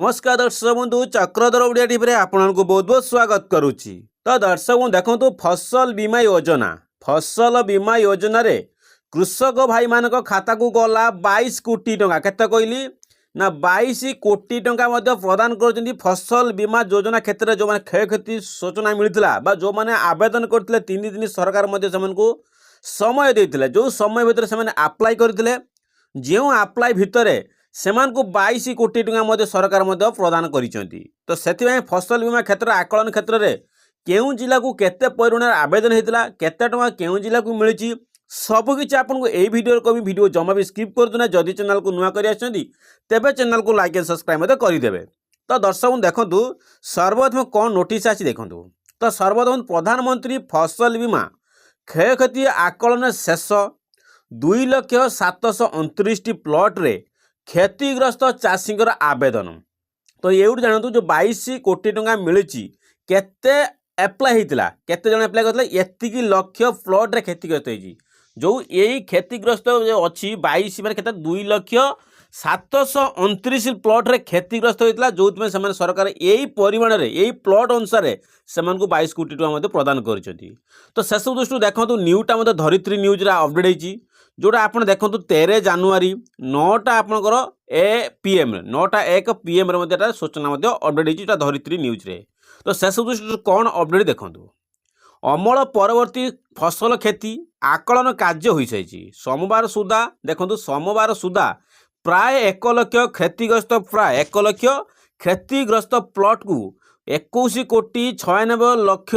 नमस्कार दर्शक बंधु चक्रधर ओडिया टीवी रे आपको बहुत बहुत स्वागत करुच्ची। तो दर्शक बंधु देखो फसल बीमा योजना रे कृषक भाई मान खाता को गला 22 कोटी टंका केते कहली ना 22 कोटी टंका प्रदान कर फसल बीमा योजना क्षेत्र में जो मैंने क्षयक्षति सूचना मिलता जो मैंने आवेदन करते 3 दिन सरकार समय देते जो समय भितर से आप्लाय करते जो आप्लाय भितर सेमानकु 22 कोटी टंका सरकार प्रदान करिसेंती। तो से फसल बीमा क्षेत्र आकलन क्षेत्र में केउ जिला को केते परिमाण आवेदन होता केते टंका केउ जिला को मिली सबकि आपको यही वीडियो जमा भी स्किप कर दूना। जदि चैनल को नुआ कर तेबे चैनल को लाइक एंड सब्सक्राइब करदेवे। तो दर्शक देखु सर्वप्रथम कौन नोटिस आसी देखु। तो सर्वप्रथम प्रधानमंत्री फसल बीमा क्षयक्षति आकलन शेष 2,07,29 प्लॉट रे क्षतिग्रस्त चाषी आवेदन। तो ये जानतु जो 22 कोटी टंका मिली केते एप्लाय होता केते जन एप्लाय करते एतिकी लक्ष प्लॉट रे क्षतिग्रस्त होती जो यही क्षतिग्रस्त अच्छी 22 मैंने केते 2,07,29 प्लॉट रे क्षतिग्रस्त होता जो सरकार यही परिमाण रे यही प्लॉट अनुसार से 22 कोटी टंका प्रदान कर। तो शेष दृष्टि देखो न्यूटा धरित्री न्यूज अपडेट होती जोटा आप देखो 13 जानुआरी 9टा आपंकर PM 9:01 PM सूचना अपडेट होता धरित्री न्यूज रे। तो शेष दृष्टि कौन अपडेट देखो अमल परवर्ती फसल क्षति आकलन कार्य हो सारी सोमवार सुधा देखो सोमवार सुधा प्राय 1 लाख क्षतिग्रस्त प्राय 1 लाख क्षतिग्रस्त प्लॉट को 21 कोटी 96 लाख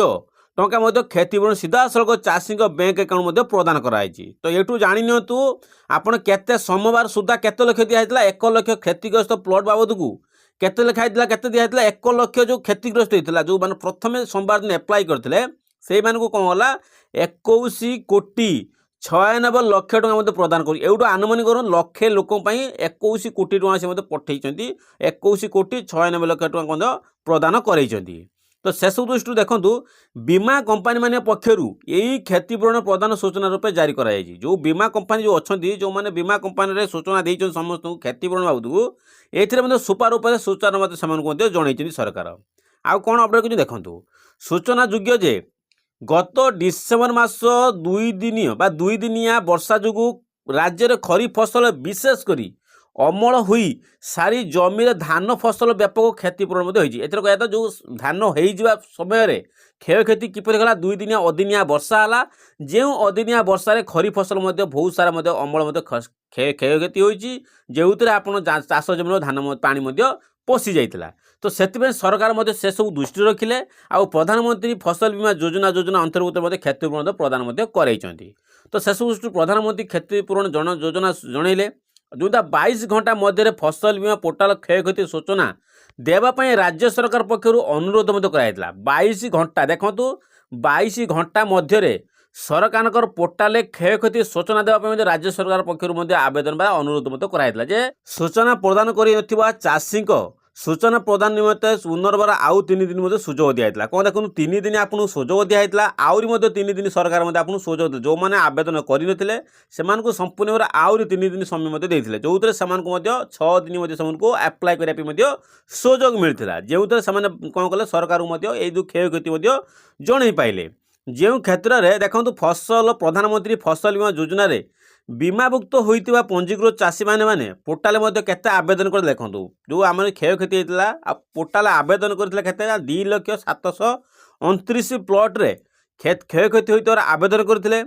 टंका क्षतिपूरण सीधा सड़क चाषी बैंक अकाउंट प्रदान कराई। तो ये जाणी नियंतु आपण केते सोमवार सुधा केते लक्ष दिया 1 लाख क्षतिग्रस्त प्लॉट बाबद को केते लिखाई केते दिया 1 लाख जो क्षतिग्रस्त होता जो मैंने प्रथम सोमवार दिन एप्लाय करते से कौन गला 21 कोटी 96 लाख टंका प्रदान कर एवं अनुमान कर लक्षे लोक 21 कोटी टंका से पठे 21 कोटी 96 लाख टंका प्रदान कर। तो शेष दृष्टि देखु बीमा कंपनी मान पक्षर यही क्षतिपूरण प्रदान सूचना रूप जारी कराई। जो बीमा कंपनी जो अच्छा जो मैंने बीमा कंपनी सूचना देते समस्त क्षतिपूरण बाबद को ये सुपार रूप से सूचना जन सरकार आउ कौन अपडेट कर देखु सूचना योग्य जे गत डिसेम्बर मास 2 दिनिया वर्षा जो राज्य में खरीफ फसल विशेषकर अमल हुई सारी जमी धान फसल व्यापक क्षतिपूरण होती कहता जो धान हो समय क्षयक्षति किपर गला 2 दिनिया अदिनिया वर्षा है जो अदिनिया वर्षा खरीफ फसल बहुत सारा अमल क्षयक्षति होती जो आप चाष जमी धान पानी पशि जाता। तो से सरकार से सब दृष्टि रखिले आ प्रधानमंत्री फसल बीमा योजना अंतर्गत क्षतिपूरण प्रदान कराई। तो शेष दृष्टि प्रधानमंत्री क्षतिपूरण योजना जनइले जोटा 22 घंटा मध्य फसल बीमा पोर्टाल क्षयक्षति सूचना देवाई राज्य सरकार पक्षर अनुरोध कराइला। 22 घंटा देखु 22 घंटा मध्य सरकार पोर्टाल क्षयक्षति सूचना देवाई राज्य सरकार पक्षर आवेदन अनुरोध कराइला जे सूचना प्रदान कर चाषी सूचना प्रदान निमित्त पुनर्बार आउ 3 दिन सुजोग दिया कौन देखो 3 दिन आपको सुजोग दिया आहरी 3 दिन सरकार आपको सुजोग जो मैंने आवेदन करें से संपूर्ण भाव आहरी 3 दिन समय देते जो थे 6 दिन से आप्लाय करने सुजोग मिलता जो थे कौन कले सरकार ये क्षयक्षति जन पाइले। जो क्षेत्र में देखो फसल प्रधानमंत्री फसल बीमा योजना रे बीमाभुक्त होता पंजीकृत चाषी मैंने पोर्टाल केते आवेदन कर देखो जो आम क्षयक्षति होता पोर्टाल आवेदन करते 2,07,29 प्लॉट रे क्षयक्षति होता आवेदन करते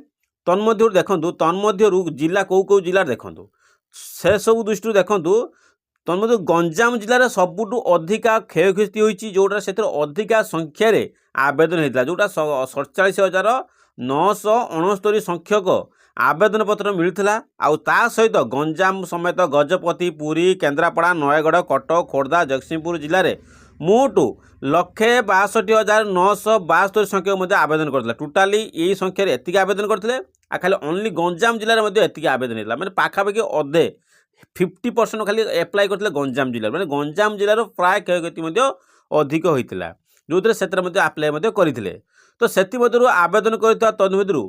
तन्मध्य देखो तन्मध्य जिला कौ जिला देखो से सब दृष्टि देखो तन्मध्य गंजाम जिले सबुठू अधिका क्षयक्षति होती जोटा से अधिका संख्यार आवेदन होता जोटा 47,969 संख्यक आवेदन पत्र मिलता ता सहित गंजाम समेत गजपति पुरी केन्द्रापड़ा नयगढ़ कटक खोर्धा जगतसिंहपुर जिले में मोट 1,62,972 संख्यक आवेदन करते टोटाली यही संख्यार एति आवेदन करते खाली ओनली गंजाम जिले में एति आवेदन होता मैंने पाखापाखि अधे 50% खाली एप्लाय करते गंजाम जिले मैंने गंजाम जिलार प्राय क्षयक्षति अधिक होता जो थे आप्लाय करते। तो से आवेदन कर तन्मध्य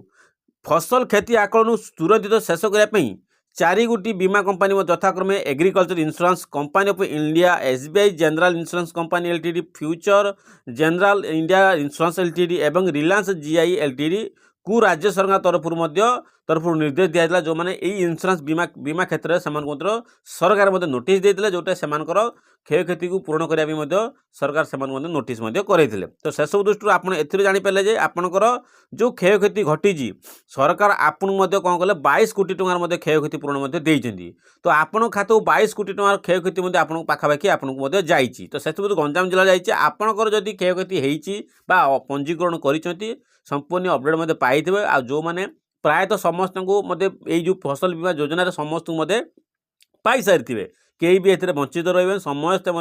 फसल क्षति आकलन तुरंत शेष करने चारि गोटी बीमा कंपनी यथाक्रमे agriculture insurance company of India, SBI general insurance company LTD, future general India insurance LTD एवं रिलायंस जीआई एलटीडी को राज्य सरकार तरफ निर्देश दिया जो मैंने इंश्योरेंस बीमा क्षेत्र में सरकार नोटिस देते जोटा से क्षयक्षति को पूरण करने सरकार से नोटिस करते। तो से सब दृष्टि आप जापारे जे आपणकर जो क्षयक्षति घटी सरकार आपन कौन कले 22 कोटी टकर क्षयक्षति पूरण देती। तो आपण खाते 22 कोटी टकर क्षयक्षति आपको पाखापाखि आपको जाइए। तो से गंजाम जिला जाइए आपणकर जदि क्षयक्षति होती पंजीकरण कर संपूर्ण अपडेट पाई आ जो मैंने प्रायतः समस्त को जो फसल बीमा योजना समस्त पाई सारी थे कई भी ए वंचित रही समस्ते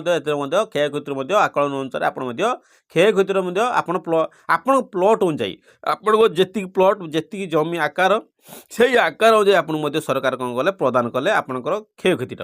क्षयक्षति आकलन अनुसार आप क्षयक्षतिर आपण प्लॉट अनुଯାयी आपको जी प्लॉट जी जमी आकार से आकार अनुଯାयी आपको सरकार कौन कले प्रदान कले आपणकर क्षयक्षति।